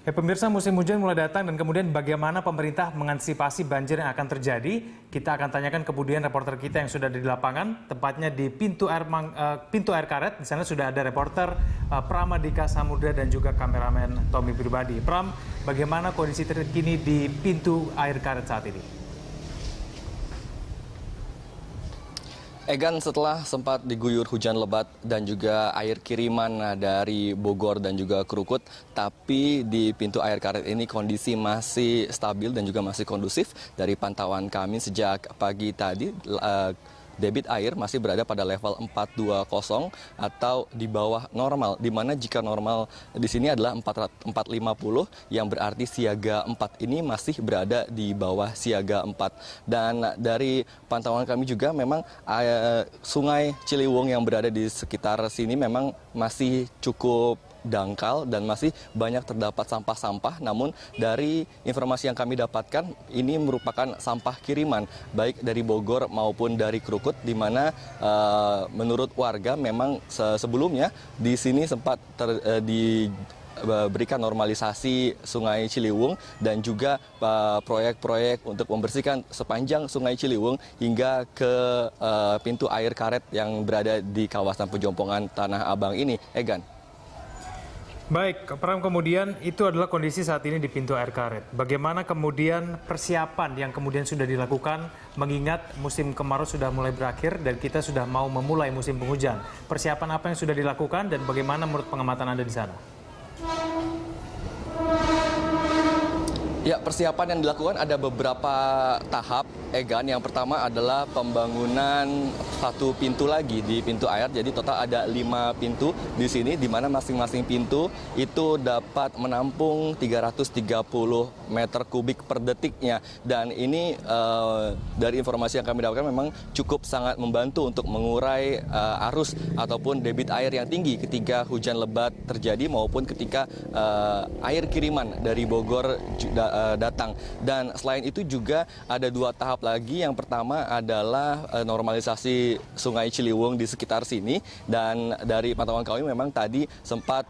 Pemirsa, musim hujan mulai datang dan kemudian bagaimana pemerintah mengantisipasi banjir yang akan terjadi? Kita akan tanyakan kemudian reporter kita yang sudah di lapangan, tepatnya di pintu air karet. Di sana sudah ada reporter Pramadika Samudra dan juga kameramen Tommy Pribadi. Pram, bagaimana kondisi terkini di pintu air karet saat ini? Egan, setelah sempat diguyur hujan lebat dan juga air kiriman dari Bogor dan juga Krukut, tapi di pintu air karet ini kondisi masih stabil dan juga masih kondusif. Dari pantauan kami sejak pagi tadi, debit air masih berada pada level 420 atau di bawah normal, di mana jika normal di sini adalah 450 yang berarti siaga 4 ini masih berada di bawah siaga 4. Dan dari pantauan kami juga memang Sungai Ciliwung yang berada di sekitar sini memang masih cukup dangkal dan masih banyak terdapat sampah-sampah. Namun dari informasi yang kami dapatkan, ini merupakan sampah kiriman baik dari Bogor maupun dari Krukut, di mana menurut warga memang sebelumnya di sini sempat diberikan normalisasi Sungai Ciliwung dan juga proyek-proyek untuk membersihkan sepanjang Sungai Ciliwung hingga ke pintu air karet yang berada di kawasan Pejompongan Tanah Abang ini. Egan. Baik, Pram, kemudian itu adalah kondisi saat ini di pintu air karet. Bagaimana kemudian persiapan yang kemudian sudah dilakukan mengingat musim kemarau sudah mulai berakhir dan kita sudah mau memulai musim penghujan. Persiapan apa yang sudah dilakukan dan bagaimana menurut pengamatan Anda di sana? Ya, persiapan yang dilakukan ada beberapa tahap, Egan. Yang pertama adalah pembangunan satu pintu lagi di pintu air. Jadi total ada 5 pintu di sini, di mana masing-masing pintu itu dapat menampung 330 meter kubik per detiknya. Dan ini dari informasi yang kami dapatkan memang cukup sangat membantu untuk mengurai arus ataupun debit air yang tinggi ketika hujan lebat terjadi maupun ketika air kiriman dari Bogor datang. Dan selain itu juga ada 2 tahap lagi. Yang pertama adalah normalisasi Sungai Ciliwung di sekitar sini, dan dari pantauan kami memang tadi sempat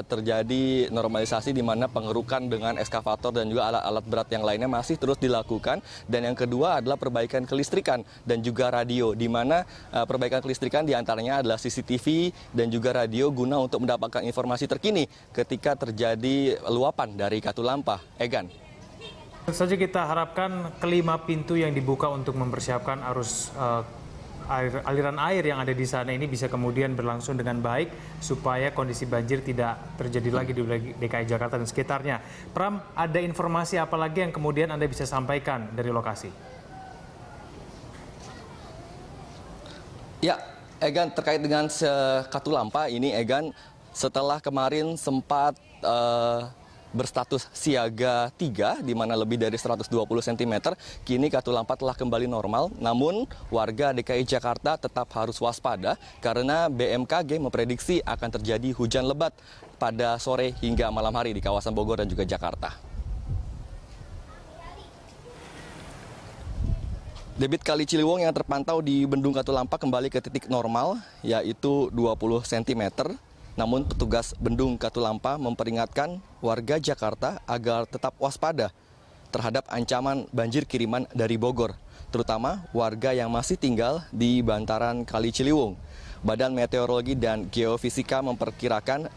terjadi normalisasi di mana pengerukan dengan eskavator dan juga alat-alat berat yang lainnya masih terus dilakukan. Dan yang kedua adalah perbaikan kelistrikan dan juga radio, di mana perbaikan kelistrikan diantaranya adalah CCTV dan juga radio guna untuk mendapatkan informasi terkini ketika terjadi luapan dari Katulampa. Egan. Tentu saja kita harapkan kelima pintu yang dibuka untuk mempersiapkan arus aliran air yang ada di sana ini bisa kemudian berlangsung dengan baik supaya kondisi banjir tidak terjadi lagi di DKI Jakarta dan sekitarnya. Pram, ada informasi apa lagi yang kemudian Anda bisa sampaikan dari lokasi? Ya, Egan, terkait dengan Katulampa ini, Egan, setelah kemarin sempat berstatus siaga 3, di mana lebih dari 120 cm, kini Katulampa telah kembali normal. Namun warga DKI Jakarta tetap harus waspada karena BMKG memprediksi akan terjadi hujan lebat pada sore hingga malam hari di kawasan Bogor dan juga Jakarta. Debit Kali Ciliwung yang terpantau di Bendung Katulampa kembali ke titik normal, yaitu 20 cm. Namun petugas Bendung Katulampa memperingatkan warga Jakarta agar tetap waspada terhadap ancaman banjir kiriman dari Bogor, terutama warga yang masih tinggal di bantaran Kali Ciliwung. Badan Meteorologi dan Geofisika memperkirakan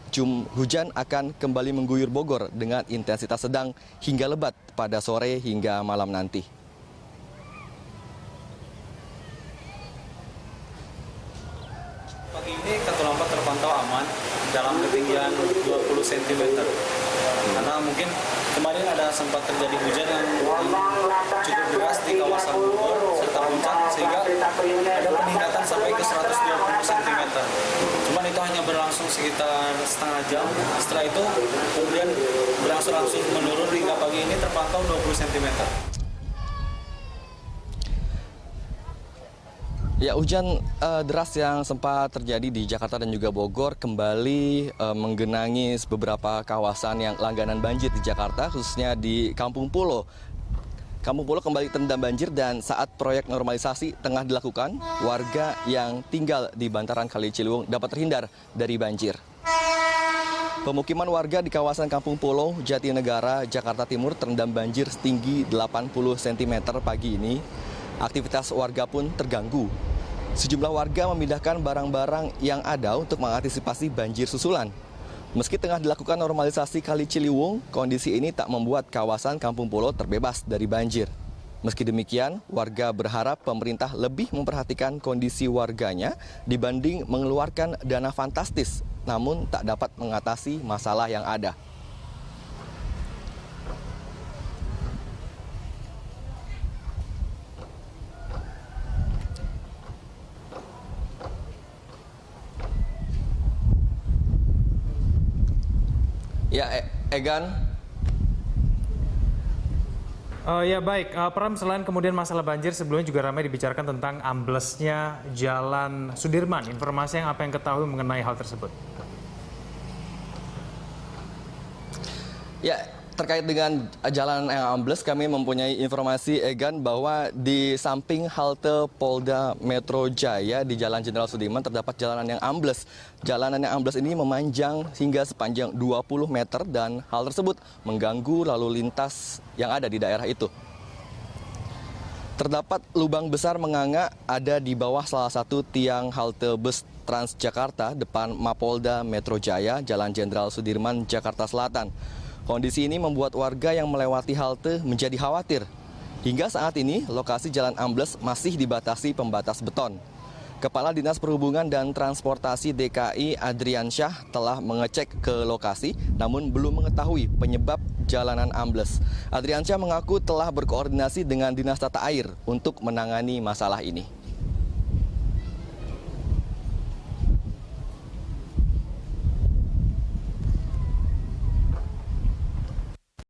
hujan akan kembali mengguyur Bogor dengan intensitas sedang hingga lebat pada sore hingga malam nanti. Pagi ini Katulampa terpantau aman dalam ketinggian 20 cm. Karena mungkin kemarin ada sempat terjadi hujan yang cukup deras di kawasan Bogor serta Puncak, sehingga ada peningkatan sampai ke 120 cm. Cuman itu hanya berlangsung sekitar setengah jam. Setelah itu kemudian berangsur-angsur menurun hingga pagi ini terpantau 20 cm. Ya, hujan deras yang sempat terjadi di Jakarta dan juga Bogor kembali menggenangi beberapa kawasan yang langganan banjir di Jakarta, khususnya di Kampung Pulo. Kampung Pulo kembali terendam banjir dan saat proyek normalisasi tengah dilakukan, warga yang tinggal di bantaran Kali Ciliwung dapat terhindar dari banjir. Pemukiman warga di kawasan Kampung Pulau, Jatinegara, Jakarta Timur terendam banjir setinggi 80 cm pagi ini. Aktivitas warga pun terganggu. Sejumlah warga memindahkan barang-barang yang ada untuk mengantisipasi banjir susulan. Meski tengah dilakukan normalisasi Kali Ciliwung, kondisi ini tak membuat kawasan Kampung Pulau terbebas dari banjir. Meski demikian, warga berharap pemerintah lebih memperhatikan kondisi warganya dibanding mengeluarkan dana fantastis, namun tak dapat mengatasi masalah yang ada. Ya, Egan. Ya baik, Pram, selain kemudian masalah banjir, sebelumnya juga ramai dibicarakan tentang amblesnya Jalan Sudirman. Informasi yang apa yang ketahui mengenai hal tersebut? Ya, terkait dengan jalan yang ambles, kami mempunyai informasi, Egan, bahwa di samping halte Polda Metro Jaya di Jalan Jenderal Sudirman terdapat jalanan yang ambles. Jalanan yang ambles ini memanjang hingga sepanjang 20 meter dan hal tersebut mengganggu lalu lintas yang ada di daerah itu. Terdapat lubang besar menganga ada di bawah salah satu tiang halte bus Transjakarta depan Mapolda Metro Jaya, Jalan Jenderal Sudirman, Jakarta Selatan. Kondisi ini membuat warga yang melewati halte menjadi khawatir. Hingga saat ini, lokasi jalan ambles masih dibatasi pembatas beton. Kepala Dinas Perhubungan dan Transportasi DKI Adriansyah telah mengecek ke lokasi, namun belum mengetahui penyebab jalanan ambles. Adriansyah mengaku telah berkoordinasi dengan Dinas Tata Air untuk menangani masalah ini.